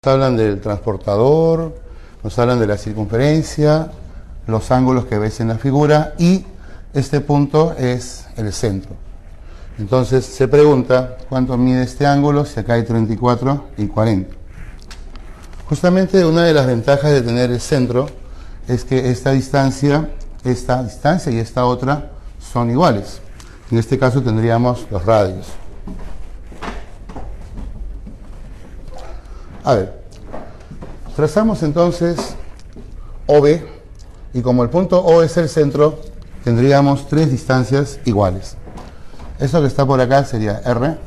Nos hablan del transportador, nos hablan de la circunferencia, los ángulos que ves en la figura y este punto es el centro. Entonces se pregunta cuánto mide este ángulo si acá hay 34 y 40. Justamente una de las ventajas de tener el centro es que esta distancia y esta otra son iguales. En este caso tendríamos los radios. A ver, trazamos entonces OB y como el punto O es el centro, tendríamos tres distancias iguales. Eso que está por acá sería R,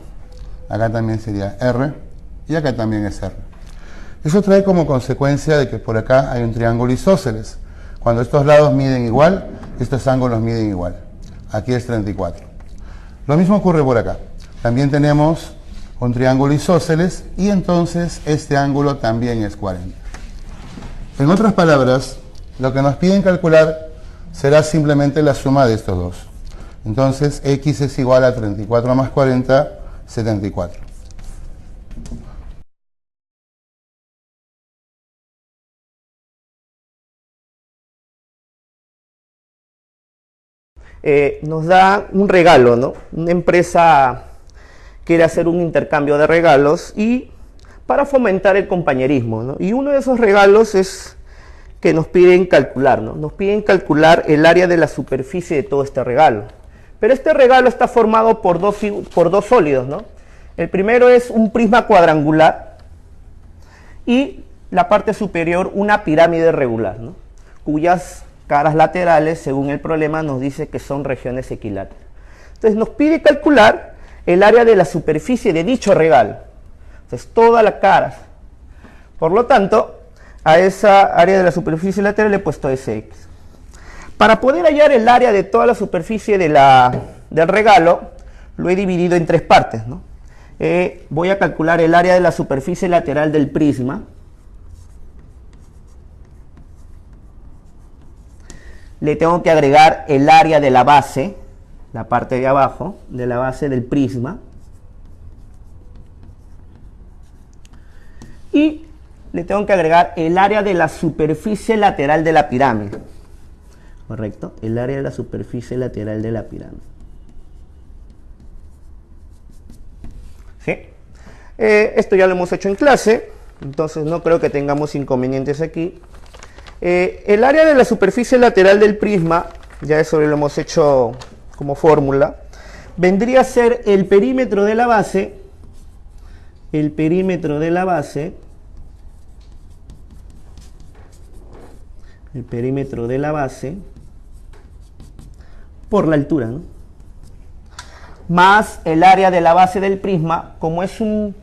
acá también sería R y acá también es R. Eso trae como consecuencia de que por acá hay un triángulo isósceles. Cuando estos lados miden igual, estos ángulos miden igual. Aquí es 34. Lo mismo ocurre por acá. También tenemos un triángulo isósceles y entonces este ángulo también es 40. En otras palabras, lo que nos piden calcular será simplemente la suma de estos dos. Entonces x es igual a 34 más 40, 74. Nos da un regalo, ¿no? Una empresa quiere hacer un intercambio de regalos y para fomentar el compañerismo, ¿no? Y uno de esos regalos es que nos piden calcular, ¿no? Nos piden calcular el área de la superficie de todo este regalo. Pero este regalo está formado por dos sólidos, ¿no? El primero es un prisma cuadrangular y la parte superior una pirámide regular, ¿no? Cuyas caras laterales, según el problema, nos dice que son regiones equiláteras. Entonces nos pide calcular el área de la superficie de dicho regalo. Entonces todas las caras. Por lo tanto, a esa área de la superficie lateral le he puesto Sx. Para poder hallar el área de toda la superficie del regalo, lo he dividido en tres partes, ¿no? Voy a calcular el área de la superficie lateral del prisma. Le tengo que agregar el área de la base, la parte de abajo, de la base del prisma. Y le tengo que agregar el área de la superficie lateral de la pirámide. ¿Correcto? El área de la superficie lateral de la pirámide. ¿Sí? Esto ya lo hemos hecho en clase, entonces no creo que tengamos inconvenientes aquí. El área de la superficie lateral del prisma, ya eso lo hemos hecho como fórmula, vendría a ser el perímetro de la base, por la altura, ¿no? Más el área de la base del prisma, como es un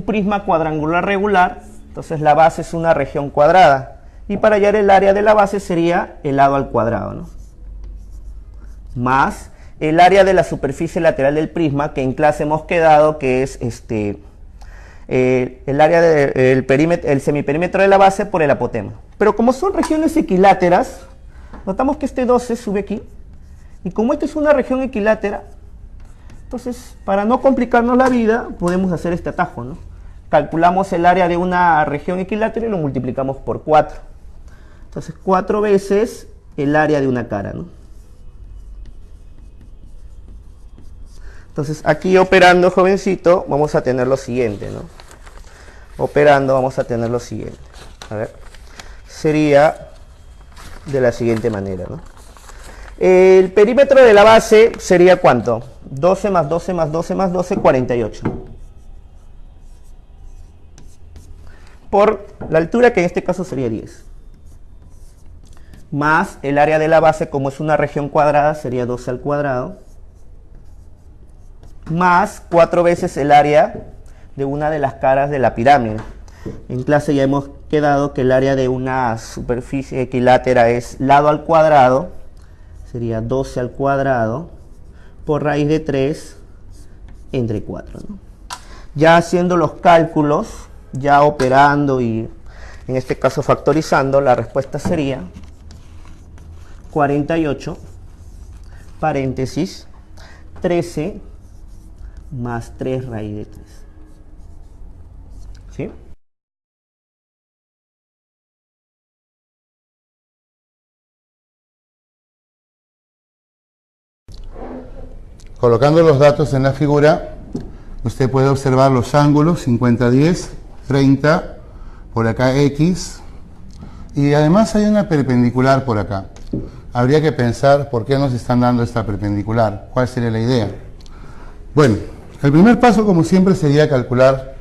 prisma cuadrangular regular, entonces la base es una región cuadrada. Y para hallar el área de la base sería el lado al cuadrado, ¿no? Más el área de la superficie lateral del prisma, que en clase hemos quedado que es el área del semiperímetro de la base por el apotema. Pero como son regiones equiláteras, notamos que este 12 sube aquí. Y como esta es una región equilátera, entonces para no complicarnos la vida, podemos hacer este atajo, ¿no? Calculamos el área de una región equilátera y lo multiplicamos por 4. Entonces 4 veces el área de una cara, ¿no? Entonces aquí operando, jovencito, vamos a tener lo siguiente, ¿no? Operando vamos a tener lo siguiente. A ver, sería de la siguiente manera, ¿no? El perímetro de la base sería ¿cuánto? 12 más 12 más 12 más 12, 48. Por la altura, que en este caso sería 10. Más el área de la base, como es una región cuadrada, sería 12 al cuadrado. Más 4 veces el área de una de las caras de la pirámide. En clase ya hemos quedado que el área de una superficie equilátera es lado al cuadrado. Sería 12 al cuadrado por raíz de 3 entre 4, ¿no? Ya haciendo los cálculos, ya operando y en este caso factorizando, la respuesta sería 48 paréntesis 13 más 3 raíz de 3. ¿Sí? colocando los datos en la figura, usted puede observar los ángulos 50, 10, 30, por acá X, y además hay una perpendicular por acá. Habría que pensar por qué nos están dando esta perpendicular, cuál sería la idea. Bueno, el primer paso, como siempre, sería calcular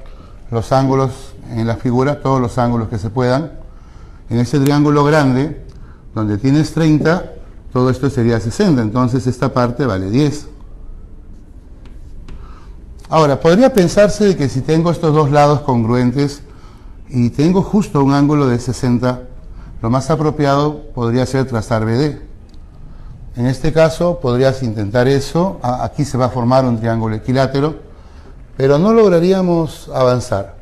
los ángulos en la figura, todos los ángulos que se puedan. En ese triángulo grande, donde tienes 30, todo esto sería 60, entonces esta parte vale 10. Ahora, podría pensarse de que si tengo estos dos lados congruentes y tengo justo un ángulo de 60, lo más apropiado podría ser trazar BD. En este caso podrías intentar eso, aquí se va a formar un triángulo equilátero, pero no lograríamos avanzar.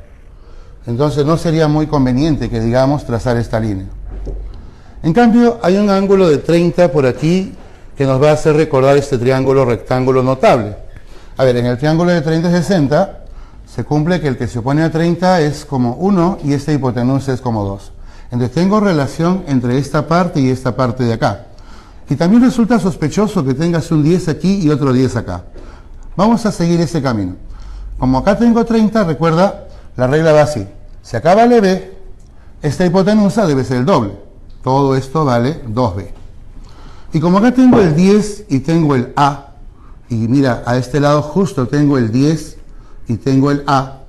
Entonces no sería muy conveniente que digamos trazar esta línea. En cambio, hay un ángulo de 30 por aquí que nos va a hacer recordar este triángulo rectángulo notable. A ver, en el triángulo de 30 y 60 se cumple que el que se opone a 30 es como 1 y esta hipotenusa es como 2. Entonces tengo relación entre esta parte y esta parte de acá. Y también resulta sospechoso que tengas un 10 aquí y otro 10 acá. Vamos a seguir ese camino. Como acá tengo 30, recuerda, la regla va así. Si acá vale B, esta hipotenusa debe ser el doble. Todo esto vale 2B. Y como acá tengo el 10 y tengo el A, y mira, a este lado justo tengo el 10 y tengo el A,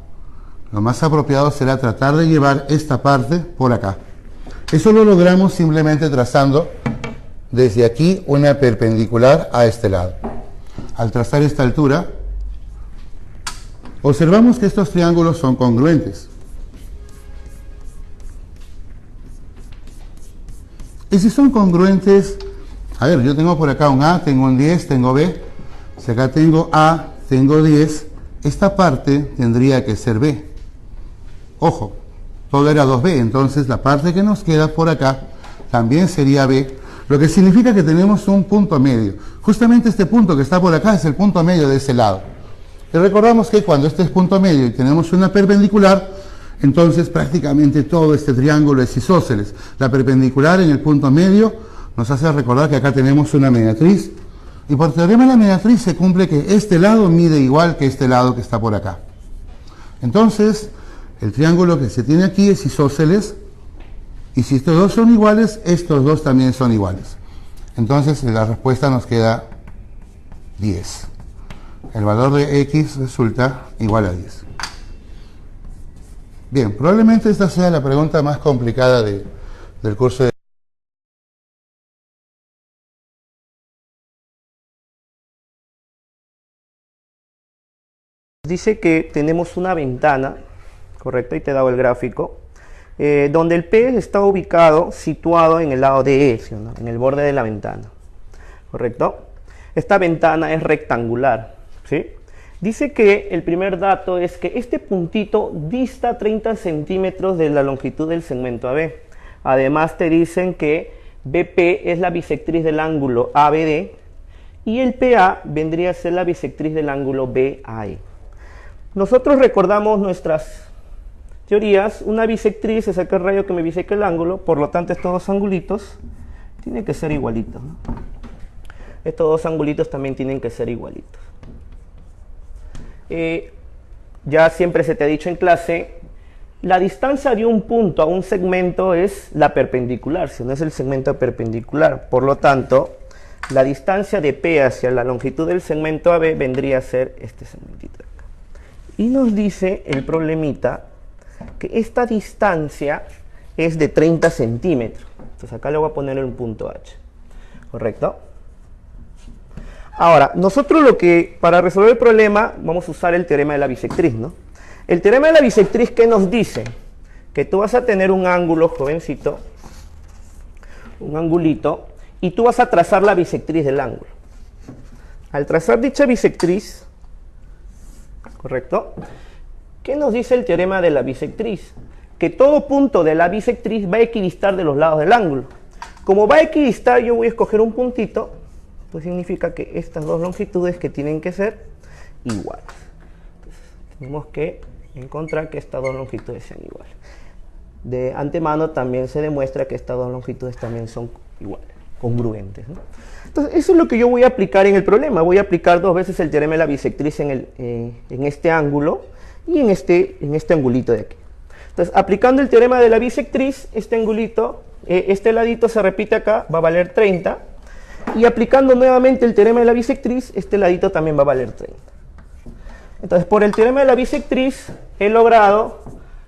lo más apropiado será tratar de llevar esta parte por acá. Eso lo logramos simplemente trazando desde aquí una perpendicular a este lado. Al trazar esta altura, observamos que estos triángulos son congruentes. Y si son congruentes, a ver, yo tengo por acá un A, tengo un 10, tengo B. Si acá tengo A, tengo 10, esta parte tendría que ser B. Ojo, todo era 2B, entonces la parte que nos queda por acá también sería B, lo que significa que tenemos un punto medio. Justamente este punto que está por acá es el punto medio de ese lado. Y recordamos que cuando este es punto medio y tenemos una perpendicular, entonces prácticamente todo este triángulo es isósceles. La perpendicular en el punto medio nos hace recordar que acá tenemos una mediatriz, y por teorema de la mediatriz se cumple que este lado mide igual que este lado que está por acá. Entonces, el triángulo que se tiene aquí es isósceles, y si estos dos son iguales, estos dos también son iguales. Entonces, la respuesta nos queda 10. El valor de X resulta igual a 10. Bien, probablemente esta sea la pregunta más complicada del curso de... Dice que tenemos una ventana, correcto, y te he dado el gráfico, donde el P está ubicado, situado en el lado de E, ¿sí, no? En el borde de la ventana, correcto. Esta ventana es rectangular, ¿sí? Dice que el primer dato es que este puntito dista 30 centímetros de la longitud del segmento AB. Además te dicen que BP es la bisectriz del ángulo ABD y el PA vendría a ser la bisectriz del ángulo BAE. Nosotros recordamos nuestras teorías. Una bisectriz es aquel rayo que me biseca el ángulo, por lo tanto estos dos angulitos tienen que ser igualitos, ¿no? Estos dos angulitos también tienen que ser igualitos. Ya siempre se te ha dicho en clase, la distancia de un punto a un segmento es la perpendicular, si no es el segmento perpendicular. Por lo tanto, la distancia de P hacia la longitud del segmento AB vendría a ser este segmentito de acá. Y nos dice el problemita que esta distancia es de 30 centímetros. Entonces acá le voy a poner un punto H. ¿Correcto? Ahora, nosotros para resolver el problema, vamos a usar el teorema de la bisectriz, ¿no? El teorema de la bisectriz, ¿qué nos dice? Que tú vas a tener un ángulo, jovencito, un angulito, y tú vas a trazar la bisectriz del ángulo. Al trazar dicha bisectriz, ¿correcto? ¿Qué nos dice el teorema de la bisectriz? Que todo punto de la bisectriz va a equidistar de los lados del ángulo. Como va a equidistar, yo voy a escoger un puntito, pues significa que estas dos longitudes que tienen que ser iguales. Entonces, tenemos que encontrar que estas dos longitudes sean iguales. De antemano también se demuestra que estas dos longitudes también son iguales. congruentes, ¿no? Entonces, eso es lo que yo voy a aplicar en el problema. Voy a aplicar 2 veces el teorema de la bisectriz en este ángulo y en este angulito de aquí. Entonces, aplicando el teorema de la bisectriz, este angulito, este ladito se repite acá, va a valer 30. Y aplicando nuevamente el teorema de la bisectriz, este ladito también va a valer 30. Entonces, por el teorema de la bisectriz, he logrado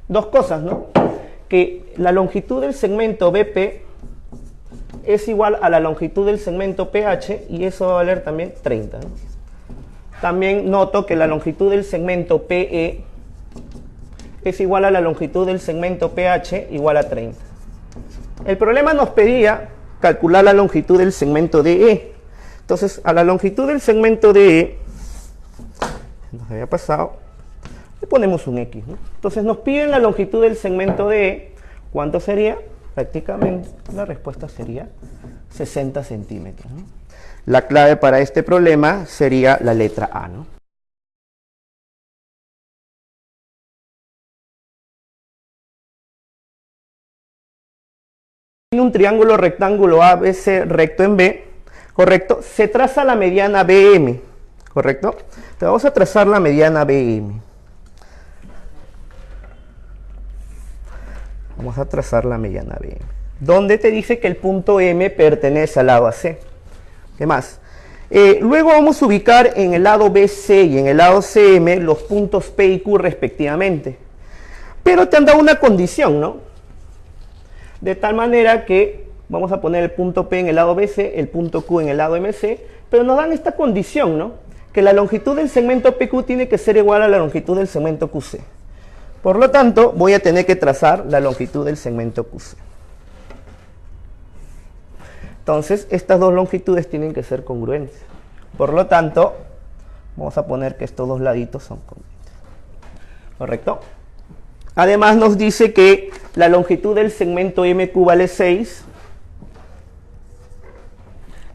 2 cosas, ¿no? Que la longitud del segmento BP es igual a la longitud del segmento PH, y eso va a valer también 30, ¿no? También noto que la longitud del segmento PE es igual a la longitud del segmento PH igual a 30. El problema nos pedía calcular la longitud del segmento DE. Entonces, a la longitud del segmento DE, nos había pasado, le ponemos un X, ¿no? Entonces nos piden la longitud del segmento DE. ¿Cuánto sería? Prácticamente la respuesta sería 60 centímetros, ¿no? La clave para este problema sería la letra A, ¿no? En un triángulo rectángulo ABC recto en B, correcto, se traza la mediana BM, correcto. Entonces vamos a trazar la mediana BM. Vamos a trazar la mediana BM, donde te dice que el punto M pertenece al lado AC. ¿Qué más? Luego vamos a ubicar en el lado BC y en el lado CM los puntos P y Q respectivamente. Pero te han dado una condición, ¿no? De tal manera que vamos a poner el punto P en el lado BC, el punto Q en el lado MC, pero nos dan esta condición, ¿no? Que la longitud del segmento PQ tiene que ser igual a la longitud del segmento QC. Por lo tanto, voy a tener que trazar la longitud del segmento QC. Entonces, estas 2 longitudes tienen que ser congruentes. Por lo tanto, vamos a poner que estos 2 laditos son congruentes. ¿Correcto? Además nos dice que la longitud del segmento MQ vale 6.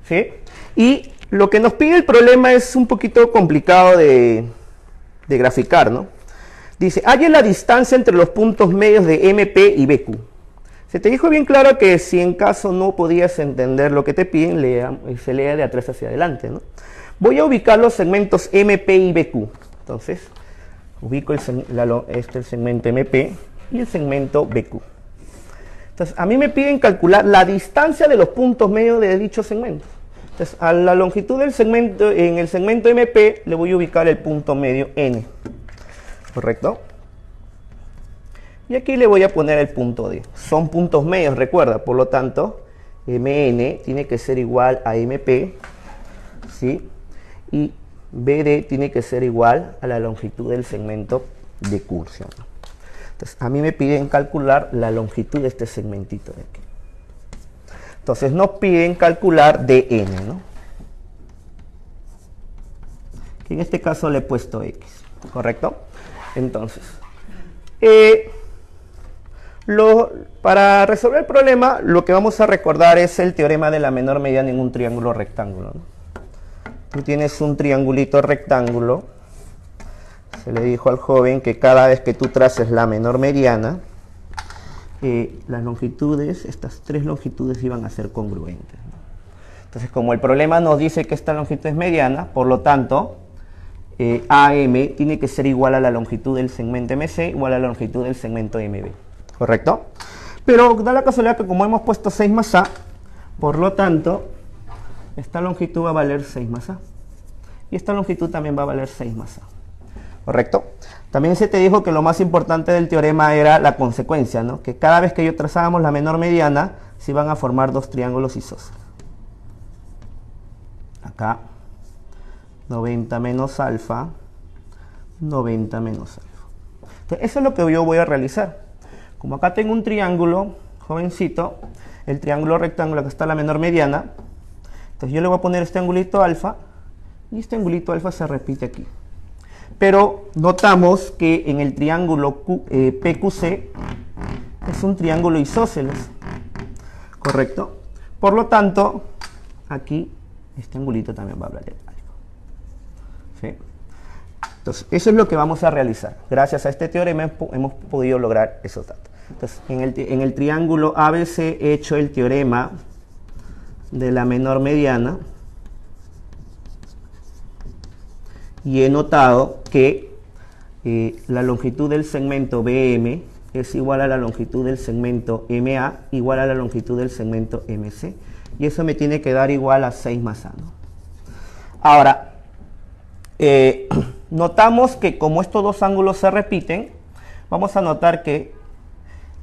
¿Sí? Y lo que nos pide el problema es un poquito complicado de graficar, ¿no? Dice, halla la distancia entre los puntos medios de MP y BQ. Se te dijo bien claro que si en caso no podías entender lo que te piden, se lee de atrás hacia adelante, ¿no? Voy a ubicar los segmentos MP y BQ. Entonces, ubico el segmento MP y el segmento BQ. Entonces, a mí me piden calcular la distancia de los puntos medios de dichos segmentos. Entonces, a la longitud del segmento, en el segmento MP, le voy a ubicar el punto medio N. ¿Correcto? Y aquí le voy a poner el punto D. Son puntos medios, recuerda, por lo tanto, MN tiene que ser igual a MP, ¿sí? Y BD tiene que ser igual a la longitud del segmento de curso. Entonces, a mí me piden calcular la longitud de este segmentito de aquí. Entonces, nos piden calcular DN, ¿no? Que en este caso le he puesto X, ¿correcto? Entonces, para resolver el problema, lo que vamos a recordar es el teorema de la menor mediana en un triángulo rectángulo, ¿no? Tú tienes un triangulito rectángulo. Se le dijo al joven que cada vez que tú traces la menor mediana, las longitudes, estas 3 longitudes iban a ser congruentes, ¿no? Entonces, como el problema nos dice que esta longitud es mediana, por lo tanto, AM tiene que ser igual a la longitud del segmento MC igual a la longitud del segmento MB. ¿Correcto? Pero da la casualidad que como hemos puesto 6 más A, por lo tanto, esta longitud va a valer 6 más A. Y esta longitud también va a valer 6 más A. ¿Correcto? También se te dijo que lo más importante del teorema era la consecuencia, ¿no? Que cada vez que yo trazábamos la menor mediana, se iban a formar 2 triángulos isósceles. Acá, 90 menos alfa, 90 menos alfa. Entonces, eso es lo que yo voy a realizar. Como acá tengo un triángulo, jovencito, el triángulo rectángulo, acá está la menor mediana, entonces yo le voy a poner este angulito alfa, y este angulito alfa se repite aquí. Pero notamos que en el triángulo PQC es un triángulo isósceles, ¿correcto? Por lo tanto, aquí este angulito también va a valer alfa. ¿Sí? Entonces, eso es lo que vamos a realizar. Gracias a este teorema hemos podido lograr esos datos. Entonces, en el triángulo ABC he hecho el teorema de la menor mediana y he notado que la longitud del segmento BM es igual a la longitud del segmento MA igual a la longitud del segmento MC, y eso me tiene que dar igual a 6 más A, ¿no? Ahora, notamos que como estos dos ángulos se repiten, vamos a notar que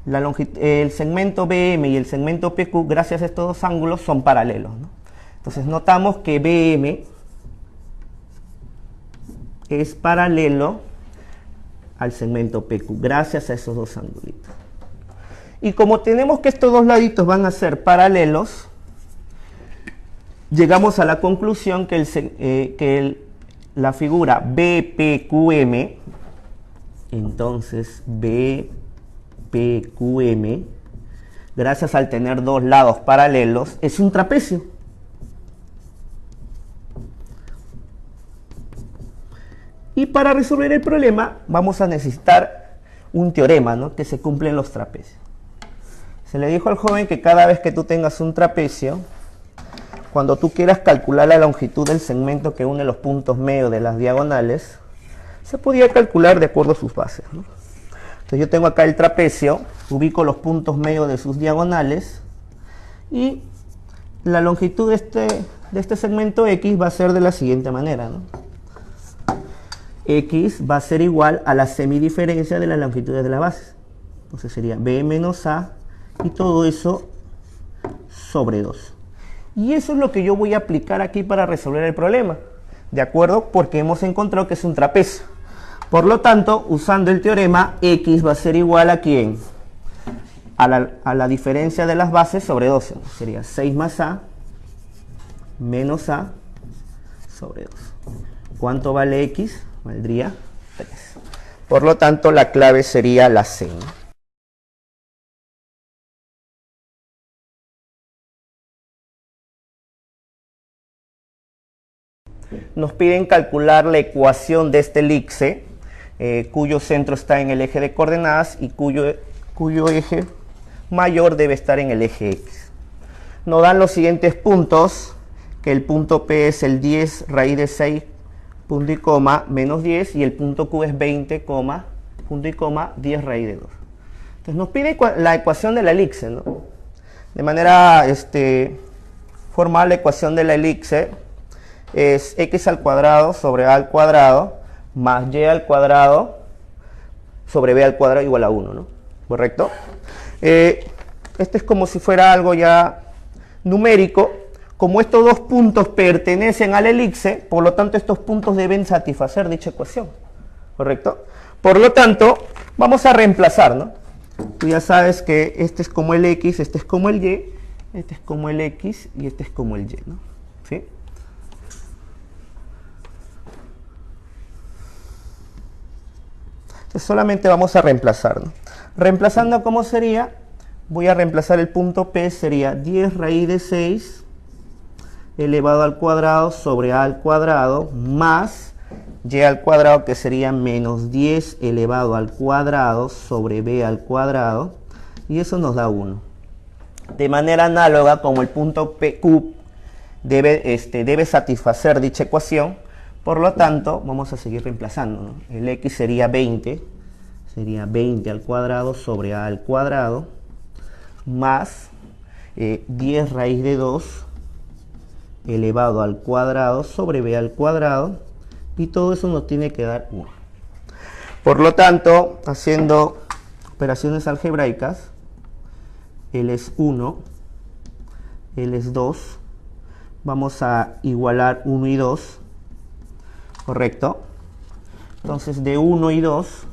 el segmento BM y el segmento PQ, gracias a estos dos ángulos, son paralelos, ¿no? Entonces notamos que BM es paralelo al segmento PQ, gracias a esos dos angulitos. Y como tenemos que estos dos laditos van a ser paralelos, llegamos a la conclusión que la figura BPQM, entonces BPQM, gracias al tener dos lados paralelos, es un trapecio. Y para resolver el problema vamos a necesitar un teorema, ¿no?, que se cumplen los trapecios. Se le dijo al joven que cada vez que tú tengas un trapecio, cuando tú quieras calcular la longitud del segmento que une los puntos medios de las diagonales, se podía calcular de acuerdo a sus bases, ¿no? Entonces yo tengo acá el trapecio, ubico los puntos medios de sus diagonales y la longitud de este segmento X va a ser de la siguiente manera, ¿no? X va a ser igual a la semidiferencia de las longitudes de las bases. Entonces sería B menos A y todo eso sobre 2. Y eso es lo que yo voy a aplicar aquí para resolver el problema, ¿de acuerdo? Porque hemos encontrado que es un trapecio. Por lo tanto, usando el teorema, X va a ser igual a ¿quién? A la diferencia de las bases sobre 12. Sería 6 más A menos A sobre 2. ¿Cuánto vale X? Valdría 3. Por lo tanto, la clave sería la C, ¿no? Nos piden calcular la ecuación de este elipse, cuyo centro está en el eje de coordenadas y cuyo eje mayor debe estar en el eje X. Nos dan los siguientes puntos, que el punto P es el 10 raíz de 6, punto y coma, menos 10, y el punto Q es 20, punto y coma, 10 raíz de 2. Entonces nos pide la ecuación de la elipse, ¿no? De manera formal, la ecuación de la elipse es x al cuadrado sobre a al cuadrado más y al cuadrado sobre b al cuadrado igual a 1, ¿no? ¿Correcto? Este es como si fuera algo ya numérico. Como estos dos puntos pertenecen a la elipse, por lo tanto estos puntos deben satisfacer dicha ecuación, ¿correcto? Por lo tanto, vamos a reemplazar, ¿no? Tú ya sabes que este es como el X, este es como el Y, este es como el X y este es como el Y, ¿no? ¿Sí? Entonces solamente vamos a reemplazar, ¿no? Reemplazando, ¿cómo sería? Voy a reemplazar el punto P, sería 10 raíz de 6 elevado al cuadrado sobre a al cuadrado más y al cuadrado, que sería menos 10 elevado al cuadrado sobre b al cuadrado, y eso nos da 1. De manera análoga, como el punto PQ debe satisfacer dicha ecuación, por lo tanto vamos a seguir reemplazando, ¿no? El X sería 20 al cuadrado sobre a al cuadrado más 10 raíz de 2 elevado al cuadrado sobre b al cuadrado, y todo eso nos tiene que dar 1. Por lo tanto, haciendo operaciones algebraicas, L es 1, L es 2, vamos a igualar 1 y 2, ¿correcto? Entonces de 1 y 2,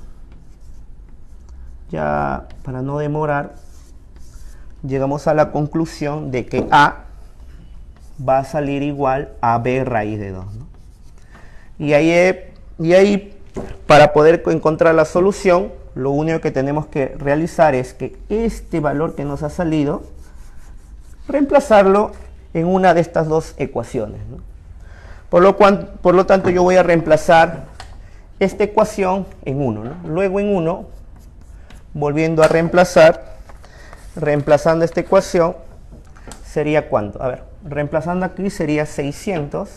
ya para no demorar, llegamos a la conclusión de que A va a salir igual a b raíz de 2, ¿no? Y ahí, para poder encontrar la solución, lo único que tenemos que realizar es que este valor que nos ha salido, reemplazarlo en una de estas dos ecuaciones, ¿no? Por lo tanto, yo voy a reemplazar esta ecuación en 1, ¿no? Luego en 1, volviendo a reemplazando esta ecuación, sería ¿cuánto? A ver. reemplazando aquí sería 600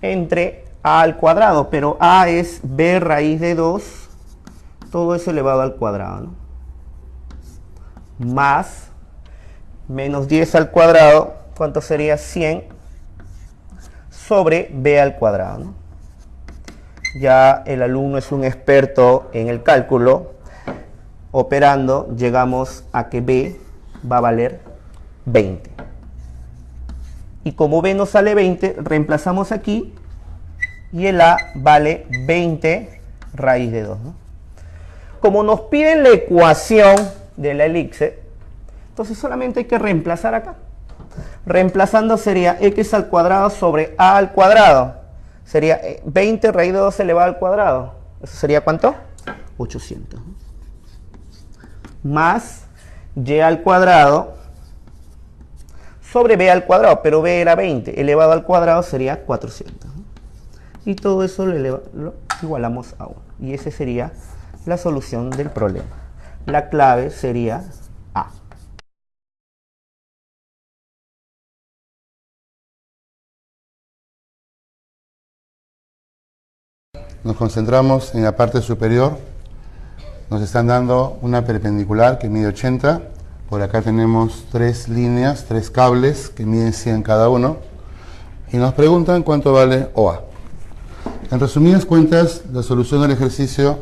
entre a al cuadrado, pero a es b raíz de 2, todo eso elevado al cuadrado, ¿no? Más menos 10 al cuadrado, ¿cuánto sería? 100 sobre b al cuadrado, ¿no? Ya el alumno es un experto en el cálculo. Operando, llegamos a que b va a valer 20. Y como b nos sale 20, reemplazamos aquí y el a vale 20 raíz de 2, ¿no? Como nos piden la ecuación de la elipse, entonces solamente hay que reemplazar acá. Reemplazando sería x al cuadrado sobre a al cuadrado. Sería 20 raíz de 2 elevado al cuadrado. ¿Eso sería cuánto? 800. Más y al cuadrado sobre b al cuadrado, pero b era 20, elevado al cuadrado sería 400. Y todo eso lo igualamos a 1. Y esa sería la solución del problema. La clave sería A. Nos concentramos en la parte superior. Nos están dando una perpendicular que mide 80. Por acá tenemos 3 líneas, 3 cables que miden 100 cada uno. Y nos preguntan cuánto vale OA. En resumidas cuentas, la solución del ejercicio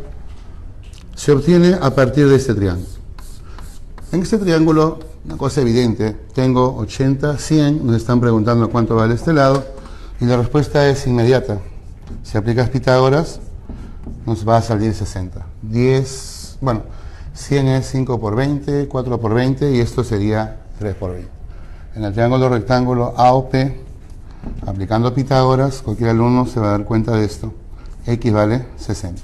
se obtiene a partir de este triángulo. En este triángulo, una cosa evidente, tengo 80, 100, nos están preguntando cuánto vale este lado, y la respuesta es inmediata. Si aplicas Pitágoras, nos va a salir 60. 100 es 5 por 20, 4 por 20, y esto sería 3 por 20. En el triángulo rectángulo AOP, aplicando Pitágoras, cualquier alumno se va a dar cuenta de esto. X vale 60.